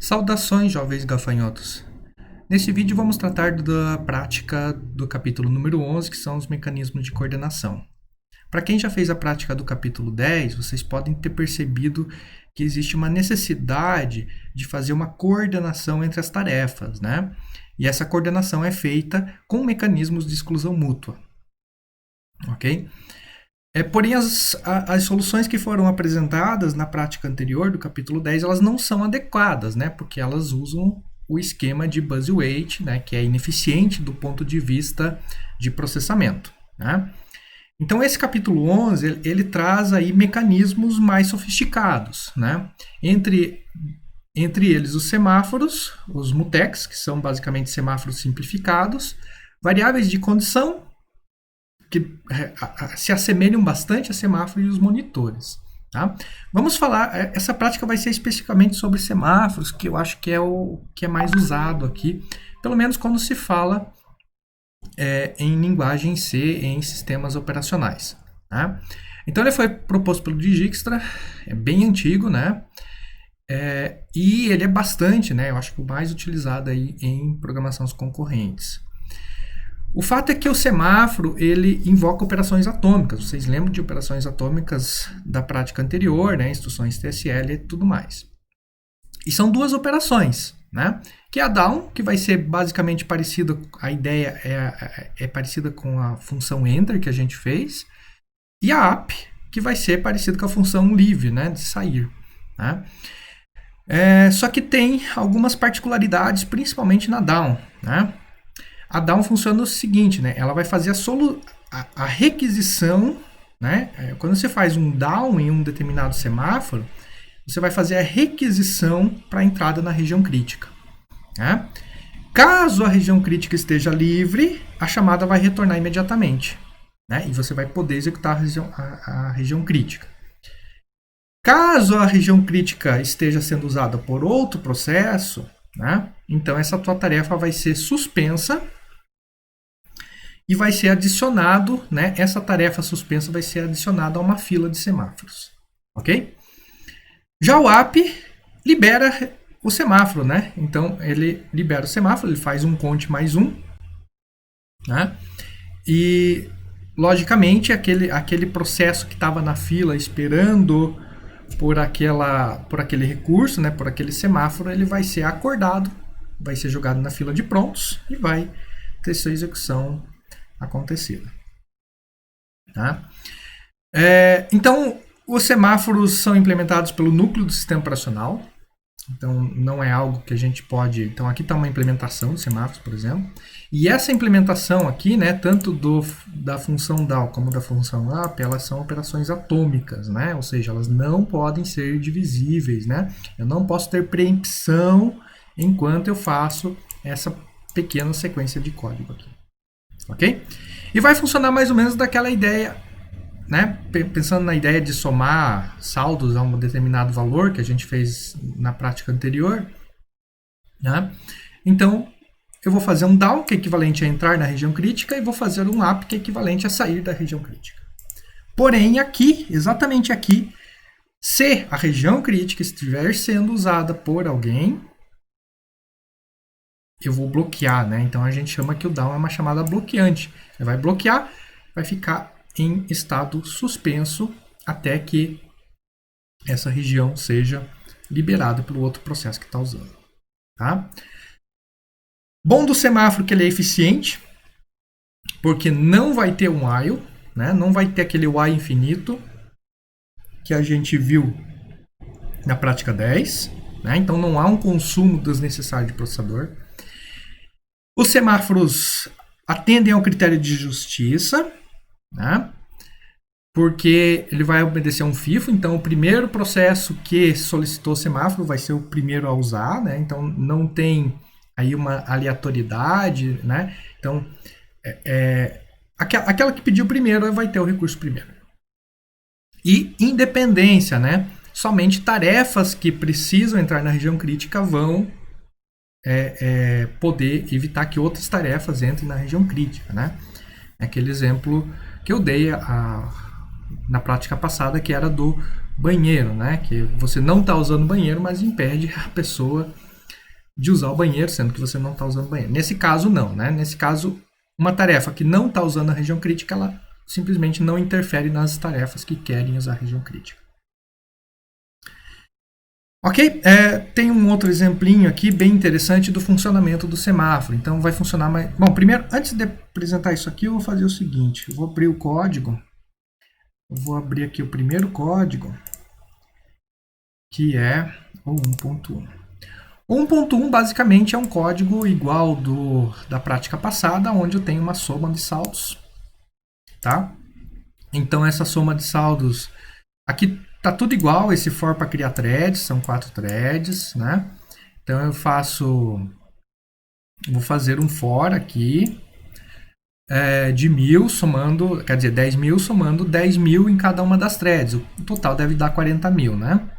Saudações, jovens gafanhotos! Neste vídeo vamos tratar da prática do capítulo número 11, que são os mecanismos de coordenação. Para quem já fez a prática do capítulo 10, vocês podem ter percebido que existe uma necessidade de fazer uma coordenação entre as tarefas, né? E essa coordenação é feita com mecanismos de exclusão mútua, ok? Porém, as soluções que foram apresentadas na prática anterior do capítulo 10, elas não são adequadas, né? Porque elas usam o esquema de Buzzweight, né? Que é ineficiente do ponto de vista de processamento, né? Então, esse capítulo 11, ele traz aí mecanismos mais sofisticados, né? Entre eles, os semáforos, os mutex, que são basicamente semáforos simplificados, variáveis de condição, que se assemelham bastante a semáforo e os monitores. Tá? Vamos falar, essa prática vai ser especificamente sobre semáforos, que eu acho que é o que é mais usado aqui, pelo menos quando se fala em linguagem C, em sistemas operacionais. Tá? Então ele foi proposto pelo Dijkstra, é bem antigo, né? E ele é bastante, né? Eu acho que o mais utilizado aí em programações concorrentes. O fato é que o semáforo, ele invoca operações atômicas. Vocês lembram de operações atômicas da prática anterior, né? Instruções TSL e tudo mais. E são duas operações, né? Que é a down, que vai ser basicamente parecida, a ideia é parecida com a função enter que a gente fez, e a up, que vai ser parecida com a função leave, né? De sair, né? Só que tem algumas particularidades, principalmente na down, né? A down funciona o seguinte, né? Ela vai fazer a requisição, né? Quando você faz um down em um determinado semáforo, você vai fazer a requisição para a entrada na região crítica, né? Caso a região crítica esteja livre, a chamada vai retornar imediatamente, né? E você vai poder executar a região crítica. Caso a região crítica esteja sendo usada por outro processo, né? Então essa tua tarefa vai ser suspensa e vai ser adicionado, né? Essa tarefa suspensa vai ser adicionada a uma fila de semáforos, ok? Já o app libera o semáforo, né? Então ele libera o semáforo, ele faz um count mais um, né? E logicamente aquele processo que estava na fila esperando por aquele recurso, né? Por aquele semáforo, ele vai ser acordado, vai ser jogado na fila de prontos e vai ter sua execução acontecida. Tá? Então, os semáforos são implementados pelo núcleo do sistema operacional. Então, não é algo que a gente pode... Então, aqui está uma implementação de semáforos, por exemplo. E essa implementação aqui, né, tanto da função down como da função up, elas são operações atômicas, né? Ou seja, elas não podem ser divisíveis, né? Eu não posso ter preempção enquanto eu faço essa pequena sequência de código aqui. Ok? E vai funcionar mais ou menos daquela ideia, né? Pensando na ideia de somar saldos a um determinado valor que a gente fez na prática anterior, né? Então, eu vou fazer um down, que é equivalente a entrar na região crítica, e vou fazer um up, que é equivalente a sair da região crítica. Porém, aqui, exatamente aqui, se a região crítica estiver sendo usada por alguém, eu vou bloquear, né? Então a gente chama que o down é uma chamada bloqueante. Ele vai bloquear, vai ficar em estado suspenso até que essa região seja liberada pelo outro processo que está usando. Tá? Bom do semáforo que ele é eficiente, porque não vai ter um while, né? Não vai ter aquele while infinito que a gente viu na prática 10. Né? Então não há um consumo desnecessário de processador. Os semáforos atendem ao critério de justiça, né? Porque ele vai obedecer a um FIFO, então o primeiro processo que solicitou o semáforo vai ser o primeiro a usar, né? Então não tem aí uma aleatoriedade, né? Então aquela que pediu primeiro vai ter o recurso primeiro. E independência, né? Somente tarefas que precisam entrar na região crítica vão poder evitar que outras tarefas entrem na região crítica, né? Aquele exemplo que eu dei na prática passada, que era do banheiro, né? Que você não está usando o banheiro, mas impede a pessoa de usar o banheiro, sendo que você não está usando o banheiro. Nesse caso, não, né? Nesse caso, uma tarefa que não está usando a região crítica, ela simplesmente não interfere nas tarefas que querem usar a região crítica. Ok? Tem um outro exemplinho aqui bem interessante do funcionamento do semáforo. Então vai funcionar mais... Bom, primeiro, antes de apresentar isso aqui, eu vou fazer o seguinte. Eu vou abrir o código. Eu vou abrir aqui o primeiro código, que é o 1.1. O 1.1 basicamente é um código igual da prática passada, onde eu tenho uma soma de saldos. Tá? Então essa soma de saldos... Aqui tá tudo igual, esse for para criar threads, são 4 threads, né? Então eu vou fazer um for aqui de 1000 somando, quer dizer, 10.000 somando 10.000 em cada uma das threads. O total deve dar 40.000, né?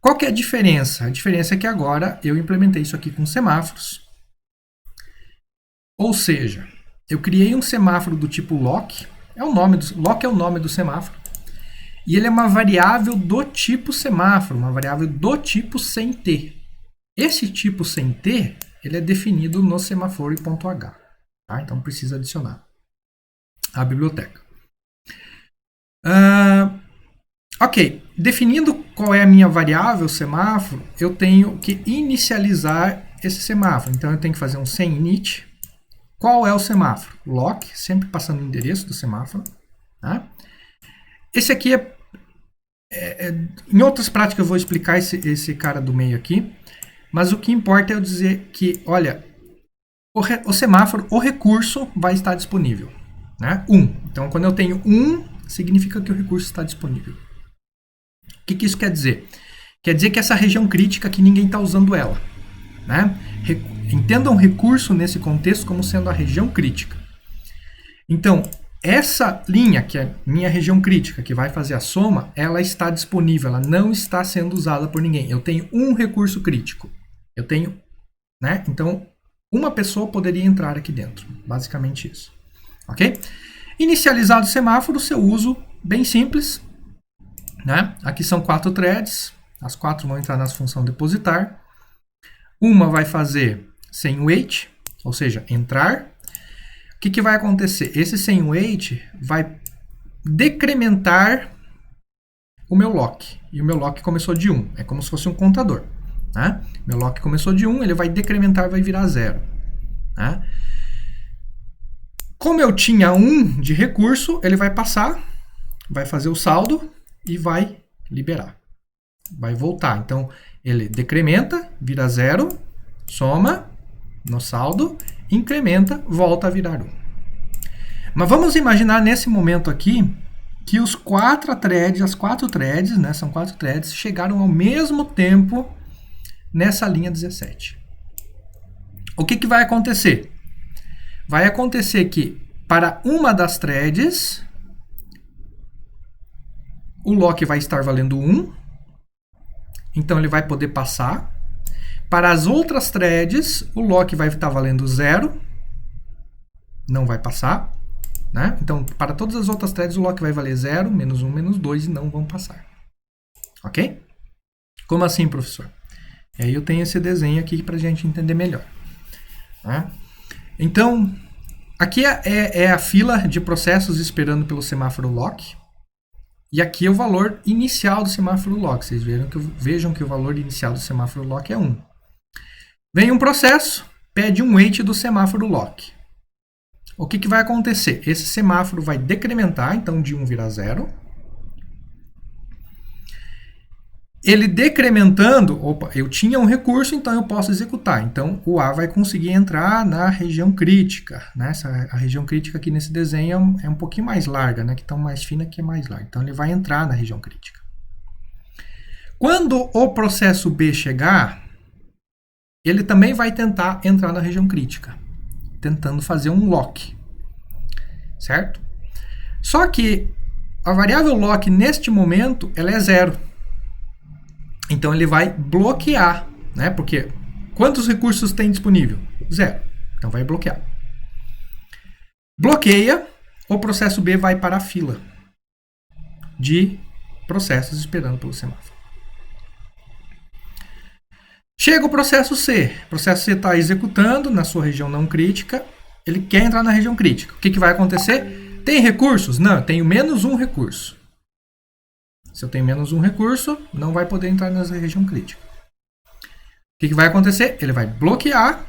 Qual que é a diferença? A diferença é que agora eu implementei isso aqui com semáforos. Ou seja, eu criei um semáforo do tipo lock, lock é o nome do semáforo. E ele é uma variável do tipo semáforo, uma variável do tipo sem t. Esse tipo sem t, ele é definido no semaforo.h. Tá? Então precisa adicionar a biblioteca. Ok, definindo qual é a minha variável semáforo, eu tenho que inicializar esse semáforo. Então eu tenho que fazer um sem init. Qual é o semáforo? Lock, sempre passando o endereço do semáforo. Tá? Esse aqui em outras práticas eu vou explicar esse cara do meio aqui, mas o que importa é eu dizer que, olha, o semáforo, o recurso vai estar disponível. Né? 1. Então, quando eu tenho 1, significa que o recurso está disponível. O que isso quer dizer? Quer dizer que essa região crítica aqui ninguém está usando ela. Né? Entendam recurso nesse contexto como sendo a região crítica. Então, essa linha, que é minha região crítica, que vai fazer a soma, ela está disponível, ela não está sendo usada por ninguém. Eu tenho um recurso crítico. Eu tenho, né? Então, uma pessoa poderia entrar aqui dentro. Basicamente isso. Ok? Inicializado o semáforo, seu uso bem simples. Né? Aqui são 4 threads. As 4 vão entrar na função depositar. Uma vai fazer sem wait, ou seja, entrar. O que vai acontecer? Esse sem wait vai decrementar o meu lock. E o meu lock começou de 1. É como se fosse um contador. Né? Meu lock começou de 1, ele vai decrementar, vai virar 0. Né? Como eu tinha 1 de recurso, ele vai passar, vai fazer o saldo e vai liberar. Vai voltar. Então, ele decrementa, vira 0, soma no saldo, incrementa, volta a virar 1. Mas vamos imaginar nesse momento aqui que as 4 threads, né, são 4 threads, chegaram ao mesmo tempo nessa linha 17. O que vai acontecer? Vai acontecer que para uma das threads, o lock vai estar valendo 1, então ele vai poder passar. Para as outras threads, o lock vai estar valendo 0, não vai passar. Né? Então, para todas as outras threads, o lock vai valer 0, menos 1, menos 2 e não vão passar. Ok? Como assim, professor? E aí eu tenho esse desenho aqui para a gente entender melhor. Né? Então, aqui é a fila de processos esperando pelo semáforo lock. E aqui é o valor inicial do semáforo lock. Vocês vejam que o valor inicial do semáforo lock é 1. Vem um processo, pede um wait do semáforo lock. O que vai acontecer? Esse semáforo vai decrementar, então de 1 vira 0. Ele decrementando, opa, eu tinha um recurso, então eu posso executar. Então o A vai conseguir entrar na região crítica. Né? A região crítica aqui nesse desenho é um pouquinho mais larga, né? Que tão mais fina que é mais larga. Então ele vai entrar na região crítica. Quando o processo B chegar, ele também vai tentar entrar na região crítica, tentando fazer um lock, certo? Só que a variável lock neste momento ela é 0. Então ele vai bloquear, né? Porque quantos recursos tem disponível? 0. Então vai bloquear. Bloqueia, o processo B vai para a fila de processos esperando pelo semáforo. Chega o processo C. O processo C está executando na sua região não crítica. Ele quer entrar na região crítica. O que vai acontecer? Tem recursos? Não, eu tenho menos um recurso. Se eu tenho menos um recurso, não vai poder entrar na região crítica. O que vai acontecer? Ele vai bloquear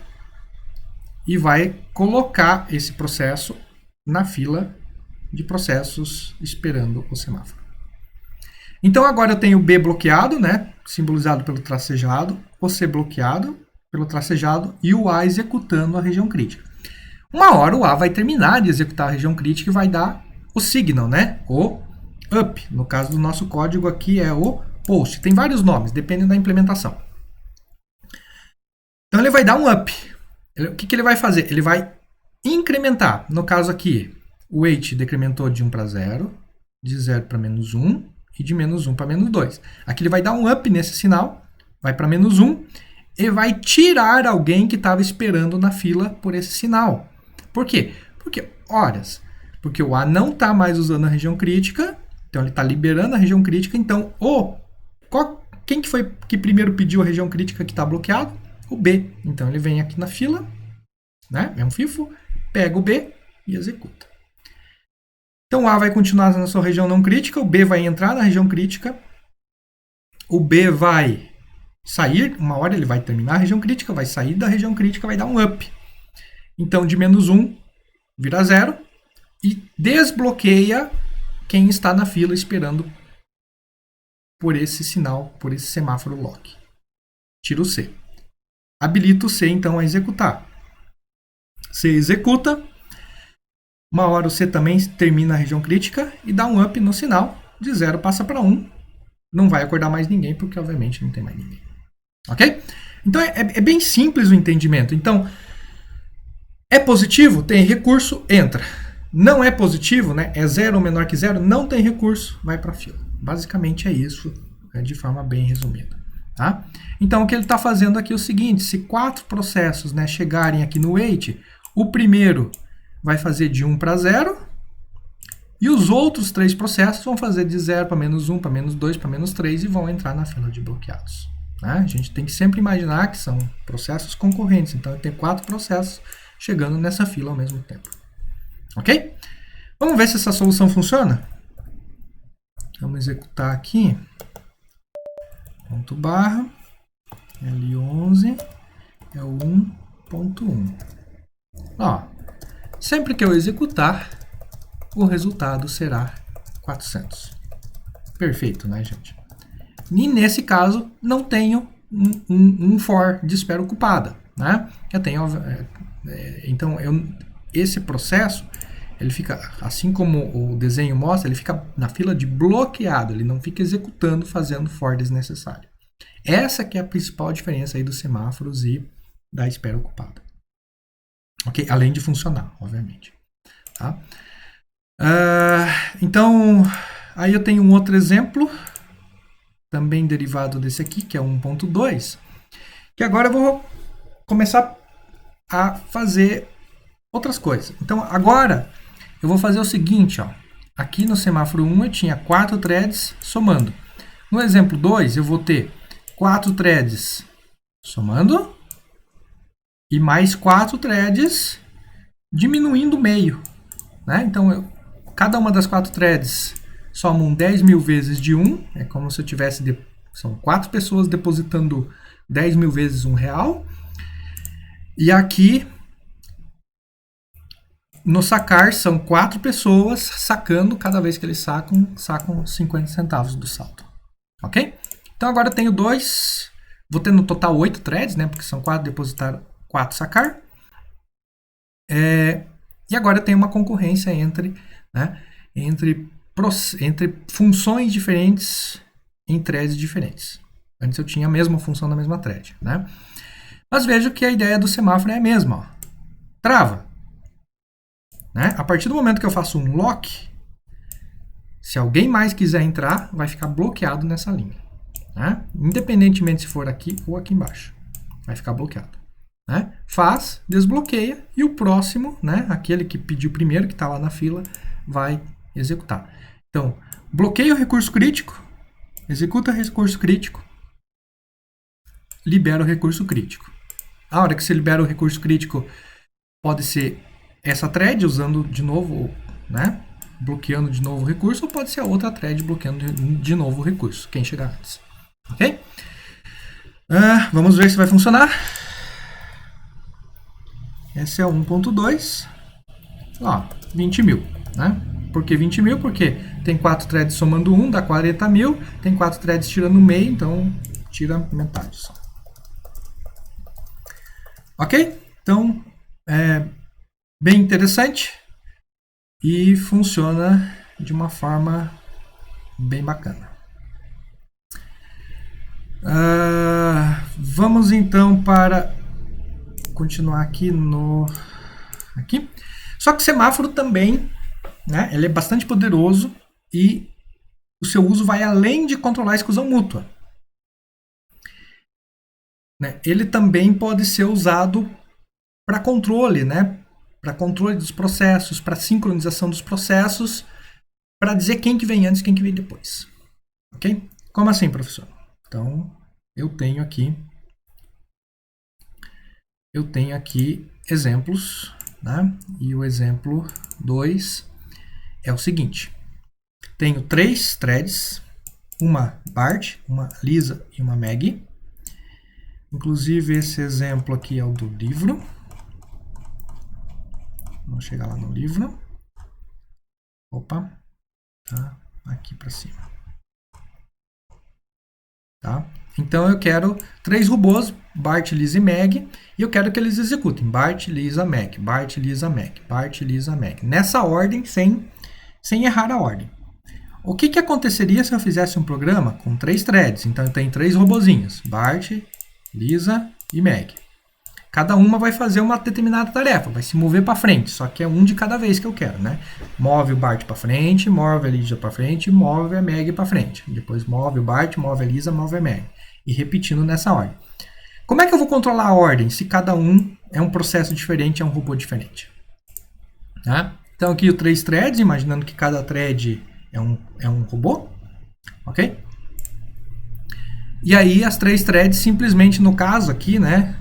e vai colocar esse processo na fila de processos esperando o semáforo. Então agora eu tenho o B bloqueado, né, simbolizado pelo tracejado, o C bloqueado pelo tracejado e o A executando a região crítica. Uma hora o A vai terminar de executar a região crítica e vai dar o signal, né, o up. No caso do nosso código aqui é o post. Tem vários nomes, depende da implementação. Então ele vai dar um up. O que ele vai fazer? Ele vai incrementar. No caso aqui, o weight decrementou de 1 para 0, de 0 para menos 1 e de menos 1 para menos 2. Aqui ele vai dar um up nesse sinal, vai para menos 1 e vai tirar alguém que estava esperando na fila por esse sinal. Por quê? Porque o A não está mais usando a região crítica, então ele está liberando a região crítica, então quem que foi que primeiro pediu a região crítica que está bloqueado? O B. Então ele vem aqui na fila, né? É um FIFO, pega o B e executa. Então o A vai continuar na sua região não crítica, o B vai entrar na região crítica, o B vai sair, uma hora ele vai terminar a região crítica, vai sair da região crítica, vai dar um up. Então de menos 1 vira 0 e desbloqueia quem está na fila esperando por esse sinal, por esse semáforo lock. Tira o C. Habilita o C, então, a executar. C executa. Uma hora o C também termina a região crítica e dá um up no sinal. De 0 passa para 1. Não vai acordar mais ninguém, porque, obviamente, não tem mais ninguém. Ok? Então, é bem simples o entendimento. Então, é positivo? Tem recurso, entra. Não é positivo, né? É 0 ou menor que 0, não tem recurso, vai para a fila. Basicamente é isso, de forma bem resumida. Tá? Então, o que ele está fazendo aqui é o seguinte, se 4 processos, né, chegarem aqui no wait, o primeiro vai fazer de 1 para 0, e os outros 3 processos vão fazer de 0 para menos 1, para menos 2, para menos 3, e vão entrar na fila de bloqueados. Tá? A gente tem que sempre imaginar que são processos concorrentes, então eu tenho 4 processos chegando nessa fila ao mesmo tempo. Ok? Vamos ver se essa solução funciona? Vamos executar aqui. Ponto barra, L11 é o 1.1. Ó, sempre que eu executar, o resultado será 400. Perfeito, né, gente? E nesse caso, não tenho um for de espera ocupada, né? Eu tenho, então, esse processo, ele fica, assim como o desenho mostra, ele fica na fila de bloqueado, ele não fica executando, fazendo for desnecessário. Essa que é a principal diferença aí dos semáforos e da espera ocupada. Ok? Além de funcionar, obviamente. Tá? Então, aí eu tenho um outro exemplo, também derivado desse aqui, que é 1.2, que agora eu vou começar a fazer outras coisas. Então, agora eu vou fazer o seguinte, ó. Aqui no semáforo 1 eu tinha 4 threads somando. No exemplo 2 eu vou ter 4 threads somando e mais 4 threads diminuindo o meio. Né? Então, cada uma das 4 threads somam 10 mil vezes de 1. É como se eu tivesse... São 4 pessoas depositando 10 mil vezes R$1. E aqui... No sacar, são 4 pessoas sacando, cada vez que eles sacam 50 centavos do saldo. Ok? Então agora eu tenho 2, vou ter no total 8 threads, né? Porque são 4 depositar, 4 sacar. E agora eu tenho uma concorrência entre funções diferentes em threads diferentes. Antes eu tinha a mesma função na mesma thread, né? Mas veja que a ideia do semáforo é a mesma. Ó. Trava. Né? A partir do momento que eu faço um lock, se alguém mais quiser entrar, vai ficar bloqueado nessa linha. Né? Independentemente se for aqui ou aqui embaixo. Vai ficar bloqueado. Né? Faz, desbloqueia e o próximo, né? Aquele que pediu primeiro, que está lá na fila, vai executar. Então, bloqueia o recurso crítico, executa o recurso crítico, libera o recurso crítico. A hora que você libera o recurso crítico, pode ser essa thread usando de novo, né, bloqueando de novo o recurso, ou pode ser a outra thread bloqueando de novo o recurso, quem chegar antes. Ok? Vamos ver se vai funcionar. Esse é o 1.2. Ó, 20 mil, né? Por que 20 mil? Porque tem 4 threads somando 1, dá 40 mil. Tem 4 threads tirando meio, então tira metade só. Ok? Então, é bem interessante e funciona de uma forma bem bacana. Vamos então para continuar aqui aqui. Só que o semáforo também, né, ele é bastante poderoso e o seu uso vai além de controlar a exclusão mútua. Né? Ele também pode ser usado para controle, né? Para controle dos processos, para sincronização dos processos, para dizer quem que vem antes e quem que vem depois. Ok? Como assim, professor? Então, eu tenho aqui exemplos, né? E o exemplo 2 é o seguinte. Tenho 3 threads, uma Bart, uma Lisa e uma Maggie. Inclusive, esse exemplo aqui é o do livro. Vamos chegar lá no livro. Opa, tá aqui para cima. Tá? Então, eu quero 3 robôs, Bart, Lisa e Meg, e eu quero que eles executem Bart, Lisa, Meg, Bart, Lisa, Meg, Bart, Lisa, Meg. Nessa ordem, sem errar a ordem. O que aconteceria se eu fizesse um programa com 3 threads? Então, eu tenho 3 robozinhos, Bart, Lisa e Meg. Cada uma vai fazer uma determinada tarefa, vai se mover para frente, só que é um de cada vez que eu quero, né? Move o Bart para frente, move a Lisa para frente, move a Meg para frente. Depois move o Bart, move a Lisa, move a Meg. E repetindo nessa ordem. Como é que eu vou controlar a ordem se cada um é um processo diferente, é um robô diferente? Tá? Então aqui o 3 threads, imaginando que cada thread é um robô, ok? E aí as 3 threads simplesmente, no caso aqui, né?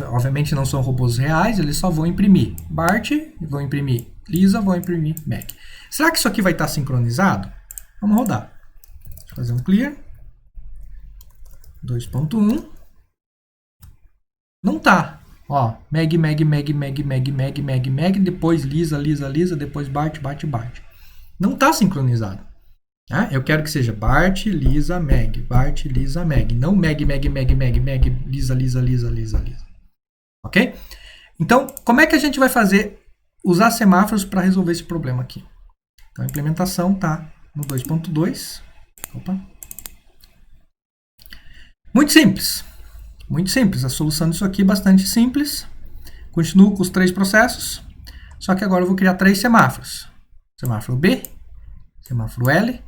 Obviamente não são robôs reais, eles só vão imprimir Bart, vão imprimir Lisa, vão imprimir Meg. Será que isso aqui vai estar sincronizado? Vamos rodar. Deixa eu fazer um clear. 2.1. Não tá. Ó, Meg, Meg, Meg, Meg, Meg, Meg, Meg, Meg, depois Lisa, Lisa, Lisa, depois Bart, Bart, Bart. Não tá sincronizado. Eu quero que seja Bart, Lisa, Meg. Bart, Lisa, Meg. Não Meg, Meg, Meg, Meg, Meg, Lisa, Lisa, Lisa, Lisa, Lisa. Ok? Então, como é que a gente vai usar semáforos para resolver esse problema aqui? Então, a implementação está no 2.2. Opa. Muito simples. Muito simples. A solução disso aqui é bastante simples. Continuo com os 3 processos. Só que agora eu vou criar 3 semáforos. Semáforo B, semáforo L,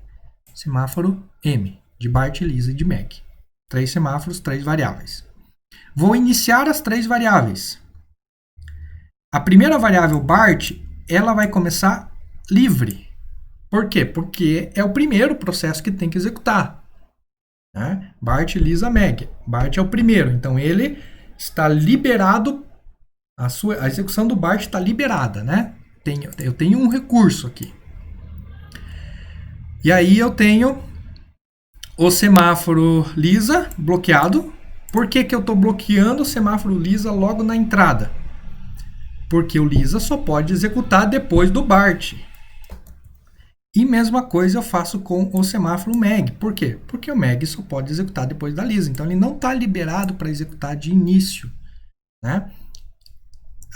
semáforo M, de Bart, Lisa e de Meg. 3 semáforos, 3 variáveis. Vou iniciar as 3 variáveis. A primeira variável Bart, ela vai começar livre. Por quê? Porque é o primeiro processo que tem que executar. Né? Bart, Lisa, Meg. Bart é o primeiro, então ele está liberado, a execução do Bart está liberada, né? Eu tenho um recurso aqui. E aí eu tenho o semáforo Lisa bloqueado. Por que eu estou bloqueando o semáforo Lisa logo na entrada? Porque o Lisa só pode executar depois do Bart. E mesma coisa eu faço com o semáforo Meg. Por quê? Porque o Meg só pode executar depois da Lisa. Então ele não está liberado para executar de início. Né?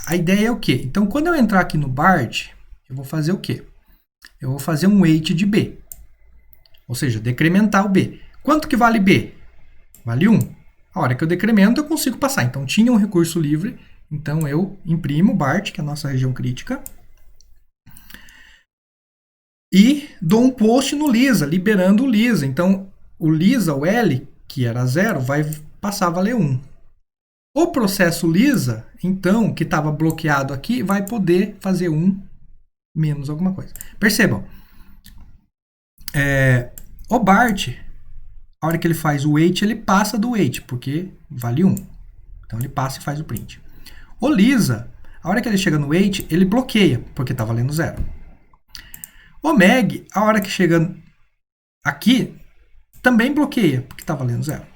A ideia é o quê? Então quando eu entrar aqui no Bart, eu vou fazer o quê? Eu vou fazer um wait de B. Ou seja, decrementar o B. Quanto que vale B? Vale 1. A hora que eu decremento, eu consigo passar. Então tinha um recurso livre. Então eu imprimo Bart, que é a nossa região crítica. E dou um post no Lisa, liberando o Lisa. Então, o Lisa, o L, que era 0, vai passar a valer 1. O processo Lisa, então, que estava bloqueado aqui, vai poder fazer 1 menos alguma coisa. Percebam, o Bart, a hora que ele faz o wait, ele passa do wait, porque vale 1. Então ele passa e faz o print. O Lisa, a hora que ele chega no wait, ele bloqueia, porque está valendo 0. O Meg, a hora que chega aqui, também bloqueia, porque está valendo 0.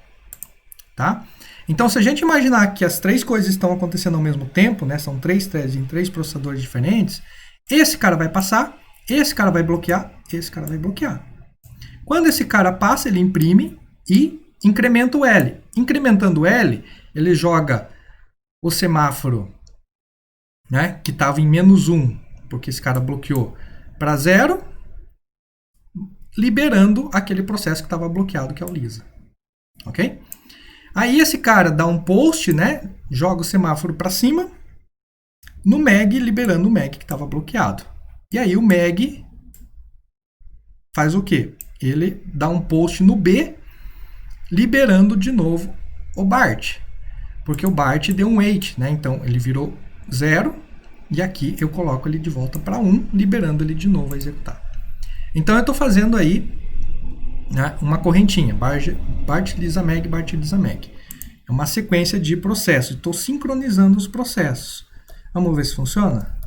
Tá? Então, se a gente imaginar que as três coisas estão acontecendo ao mesmo tempo, né, são 3 threads em 3 processadores diferentes, esse cara vai passar, esse cara vai bloquear, esse cara vai bloquear. Quando esse cara passa, ele imprime e incrementa o L. Incrementando o L, ele joga o semáforo, né, que estava em -1, porque esse cara bloqueou, para 0, liberando aquele processo que estava bloqueado, que é o Lisa. Ok? Aí esse cara dá um post, né, joga o semáforo para cima, no Meg, liberando o Meg que estava bloqueado. E aí o Meg faz o quê? Ele dá um post no B, liberando de novo o Bart. Porque o Bart deu um wait, né? Então ele virou 0 e aqui eu coloco ele de volta para 1, liberando ele de novo a executar. Então eu estou fazendo aí, né, uma correntinha, Bart, Lisa, Meg, Bart, Lisa, Meg. É uma sequência de processos. Estou sincronizando os processos. Vamos ver se funciona?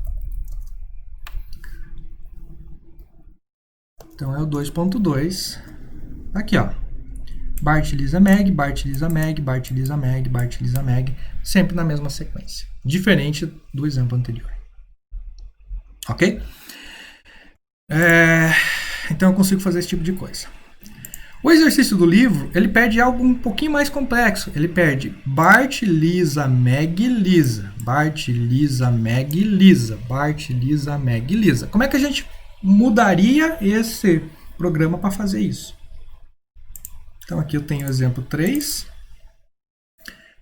Então é o 2.2. Aqui, ó. Bart, Lisa, Meg, Bart, Lisa, Meg, Bart, Lisa, Meg, Bart, Lisa, Meg. Sempre na mesma sequência. Diferente do exemplo anterior. Ok? Então eu consigo fazer esse tipo de coisa. O exercício do livro, ele pede algo um pouquinho mais complexo. Ele pede Bart, Lisa, Meg, Lisa. Bart, Lisa, Meg, Lisa. Bart, Lisa, Meg, Lisa. Como é que a gente mudaria esse programa para fazer isso? Então aqui eu tenho o exemplo 3.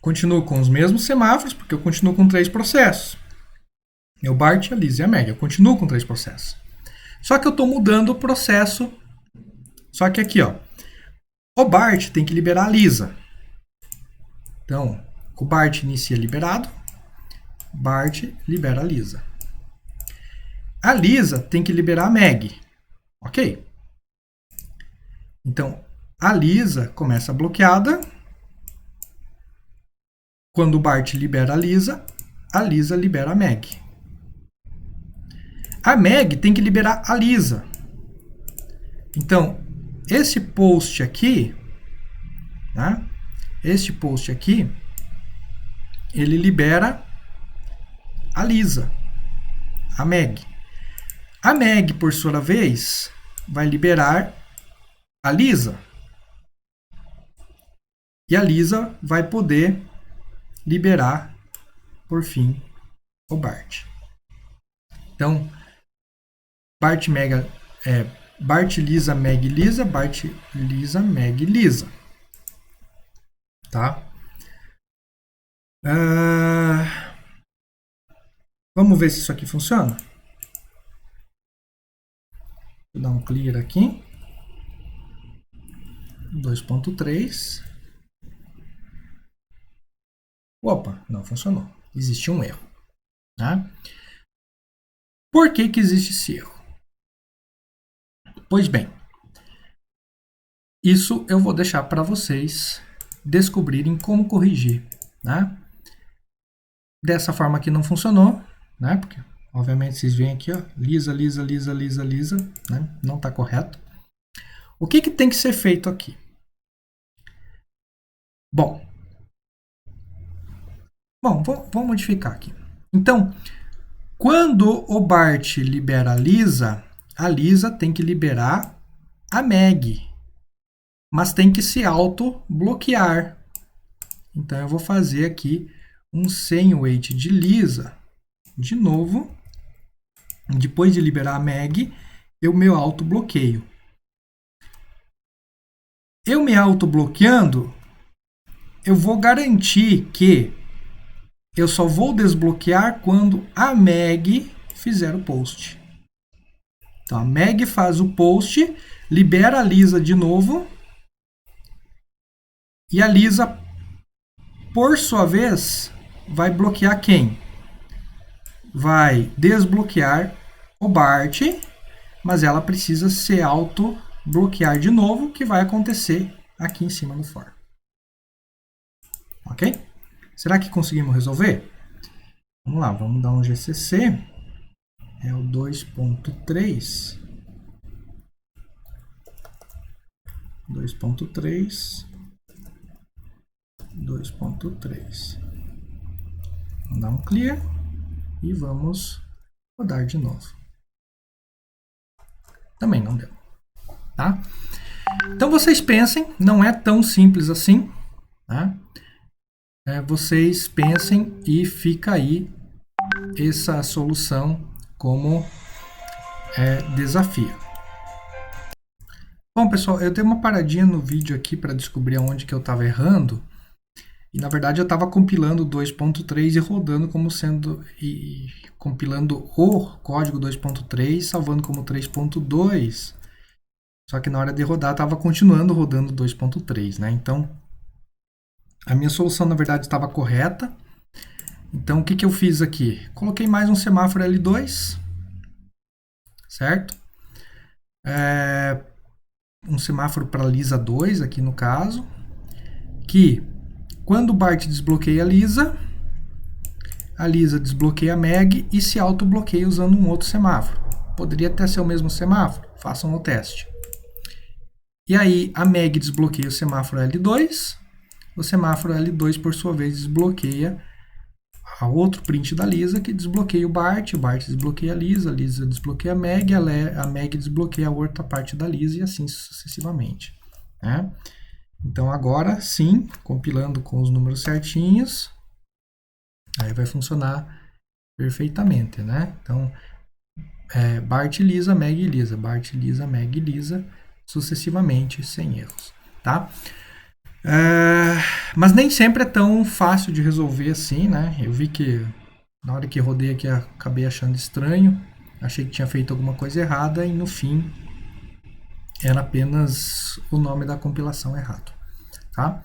Continuo com os mesmos semáforos, porque eu continuo com 3 processos. É o Bart, a Lisa e a Meg. Eu continuo com 3 processos. Só que eu estou mudando o processo. Só que aqui, ó, o Bart tem que liberar a Lisa. Então, o Bart inicia liberado. Bart libera a Lisa. A Lisa tem que liberar a Meg. Ok? Então, a Lisa começa bloqueada. Quando o Bart libera a Lisa libera a Meg. A Meg tem que liberar a Lisa. Então, esse post aqui, né? Este post aqui, ele libera a Lisa, a Meg. A Meg, por sua vez, vai liberar a Lisa. E a Lisa vai poder liberar, por fim, o Bart. Então, Bart, Lisa, Meg, Lisa, Bart, Lisa, Meg, Lisa. Tá? Vamos ver se isso aqui funciona? Vou dar um clear aqui. 2.3. Opa, não funcionou. Existe um erro. Tá? Por que existe esse erro? Pois bem, isso eu vou deixar para vocês descobrirem como corrigir. Né? Dessa forma aqui não funcionou, né? Porque obviamente vocês veem aqui, ó, Lisa, Lisa, Lisa, Lisa, Lisa, né? Não está correto. O que tem que ser feito aqui? Bom, vamos modificar aqui. Então, quando o Bart libera a Lisa tem que liberar a Meg, mas tem que se auto-bloquear. Então, eu vou fazer aqui um sem wait de Lisa. De novo, depois de liberar a Meg, eu me auto-bloqueio. Eu me auto-bloqueando, eu vou garantir que eu só vou desbloquear quando a Meg fizer o post. Então, a Meg faz o post, libera a Lisa de novo, e a Lisa, por sua vez, vai bloquear quem? Vai desbloquear o Bart, mas ela precisa se auto-bloquear de novo, que vai acontecer aqui em cima do for. Ok? Será que conseguimos resolver? Vamos lá, vamos dar um GCC. É o 2.3. 2.3. 2.3. Vamos dar um clear e vamos rodar de novo. Também não deu. Tá? Então vocês pensem, não é tão simples assim. Tá? Vocês pensem e fica aí essa solução como desafio. Bom, pessoal, eu dei uma paradinha no vídeo aqui para descobrir onde que eu estava errando. E na verdade eu estava compilando 2.3 e rodando como sendo compilando o código 2.3, salvando como 3.2. Só que na hora de rodar estava continuando rodando 2.3, né? Então a minha solução na verdade estava correta. Então o que eu fiz aqui? Coloquei mais um semáforo L2, certo? Um semáforo para Lisa 2 aqui no caso, que quando o Bart desbloqueia a Lisa desbloqueia a Meg e se autobloqueia usando um outro semáforo. Poderia até ser o mesmo semáforo, façam o teste. E aí a Meg desbloqueia o semáforo L2, o semáforo L2 por sua vez desbloqueia a outro print da Lisa, que desbloqueia o Bart desbloqueia a Lisa desbloqueia a Meg desbloqueia a outra parte da Lisa e assim sucessivamente. Né? Então agora sim, compilando com os números certinhos, aí vai funcionar perfeitamente, né? Então, Bart, Lisa, Meg, Lisa, Bart, Lisa, Meg, Lisa, sucessivamente, sem erros, tá? Mas nem sempre é tão fácil de resolver assim, né? Eu vi que na hora que rodei aqui acabei achando estranho, achei que tinha feito alguma coisa errada e no fim era apenas o nome da compilação errado, tá?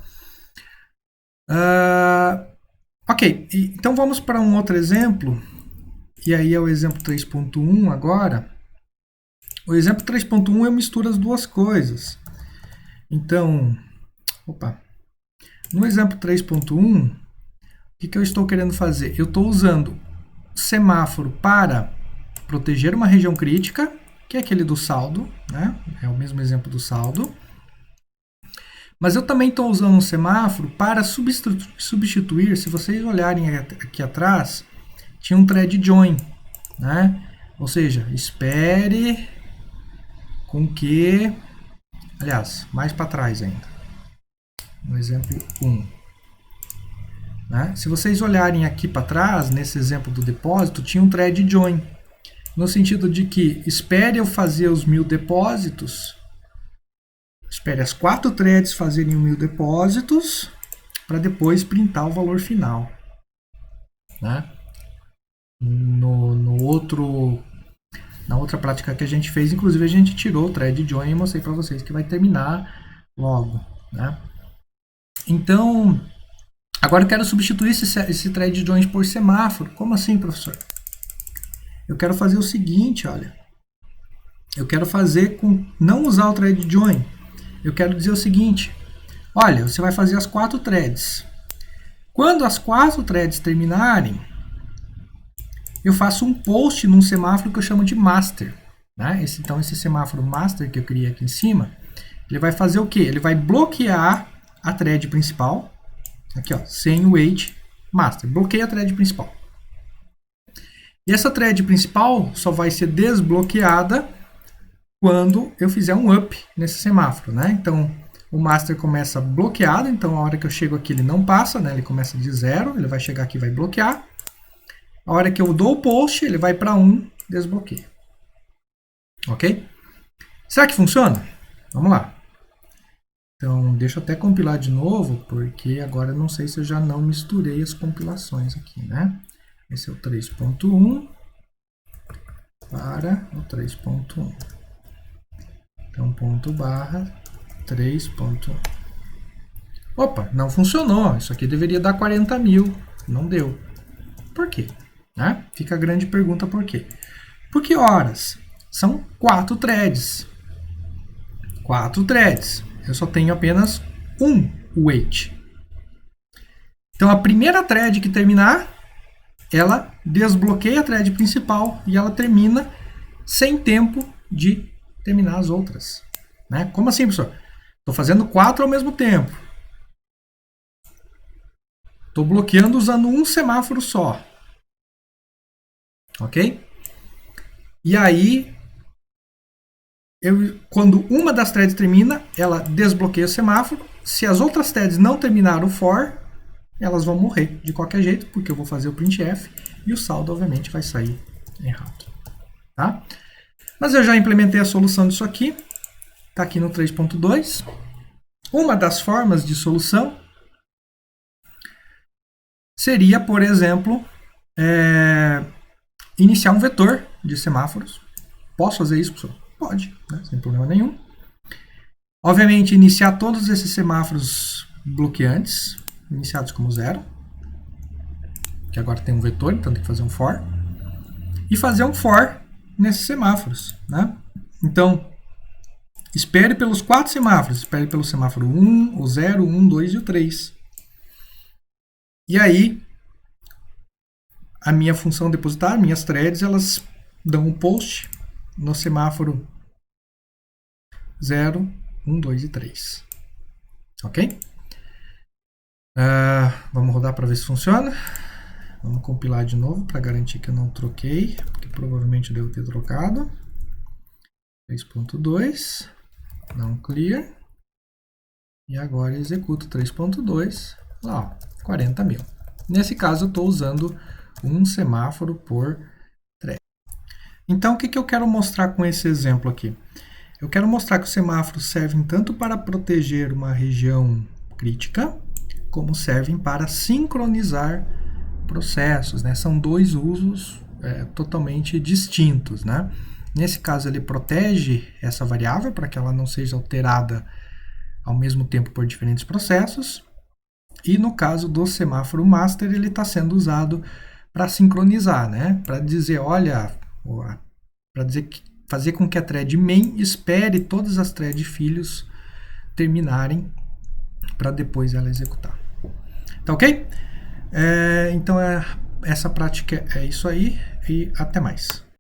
Ok, então vamos para um outro exemplo, e aí é o exemplo 3.1 agora. O exemplo 3.1 eu misturo as duas coisas. Então, no exemplo 3.1, o que eu estou querendo fazer? Eu estou usando semáforo para proteger uma região crítica, que é aquele do saldo, né? É o mesmo exemplo do saldo. Mas eu também estou usando um semáforo para substituir, se vocês olharem aqui atrás, tinha um thread join, né? Ou seja, espere com que, aliás, mais para trás ainda, no exemplo 1. Né? Se vocês olharem aqui para trás, nesse exemplo do depósito, tinha um thread join, no sentido de que espere eu fazer os 1000 depósitos, espere as 4 threads fazerem 1000 depósitos, para depois printar o valor final. Né? Na outra prática que a gente fez, inclusive a gente tirou o thread join e mostrei para vocês que vai terminar logo. Né? Então, agora eu quero substituir esse thread join por semáforo. Como assim, professor? Eu quero fazer o seguinte, olha. Eu quero fazer com não usar o thread join. Eu quero dizer o seguinte. Olha, você vai fazer as 4 threads. Quando as 4 threads terminarem, eu faço um post num semáforo que eu chamo de master. Né? Então, esse semáforo master que eu criei aqui em cima, ele vai fazer o quê? Ele vai bloquear a thread principal. Aqui, ó, sem wait master. Bloqueia a thread principal. E essa thread principal só vai ser desbloqueada quando eu fizer um up nesse semáforo, né? Então, o master começa bloqueado, então a hora que eu chego aqui ele não passa, né? Ele começa de 0, ele vai chegar aqui e vai bloquear. A hora que eu dou o post, ele vai para 1, desbloqueia. Ok? Será que funciona? Vamos lá. Então, deixa eu até compilar de novo, porque agora eu não sei se eu já não misturei as compilações aqui, né? Esse é o 3.1 para o 3.1. Então, ponto barra 3.1. Opa, não funcionou. Isso aqui deveria dar 40.000. Não deu. Por quê? Né? Fica a grande pergunta por quê. Porque horas? São 4 threads. 4 threads. eu só tenho apenas um wait. Então a primeira thread que terminar, ela desbloqueia a thread principal e ela termina sem tempo de terminar as outras. Né? Como assim, professor? Estou fazendo 4 ao mesmo tempo. Estou bloqueando usando um semáforo só. Ok? E aí, quando uma das threads termina, ela desbloqueia o semáforo. Se as outras threads não terminaram o for, elas vão morrer de qualquer jeito, porque eu vou fazer o printf e o saldo, obviamente, vai sair errado. Tá? Mas eu já implementei a solução disso aqui. Está aqui no 3.2. Uma das formas de solução seria, por exemplo, iniciar um vetor de semáforos. Posso fazer isso, professor? Pode, né? Sem problema nenhum. Obviamente, iniciar todos esses semáforos bloqueantes, iniciados como 0, que agora tem um vetor, então tem que fazer um for, e fazer um for nesses semáforos. Né? Então, espere pelos 4 semáforos, espere pelo semáforo 1, o 0, o 1, 2 e o 3. E aí, a minha função depositar, minhas threads, elas dão um post no semáforo 0, 1, 2 e 3. Ok? Vamos rodar para ver se funciona. Vamos compilar de novo para garantir que eu não troquei, porque provavelmente eu devo ter trocado. 3.2, não clear. E agora executo 3.2, lá, 40 mil. Nesse caso, eu estou usando um semáforo por thread. Então, o que eu quero mostrar com esse exemplo aqui? Eu quero mostrar que os semáforos servem tanto para proteger uma região crítica, como servem para sincronizar processos. Né? São dois usos totalmente distintos. Né? Nesse caso, ele protege essa variável para que ela não seja alterada ao mesmo tempo por diferentes processos. E no caso do semáforo master, ele está sendo usado para sincronizar, né? Para dizer, olha, para dizer fazer com que a thread main espere todas as threads filhos terminarem para depois ela executar. Tá ok? Então essa prática é isso aí e até mais.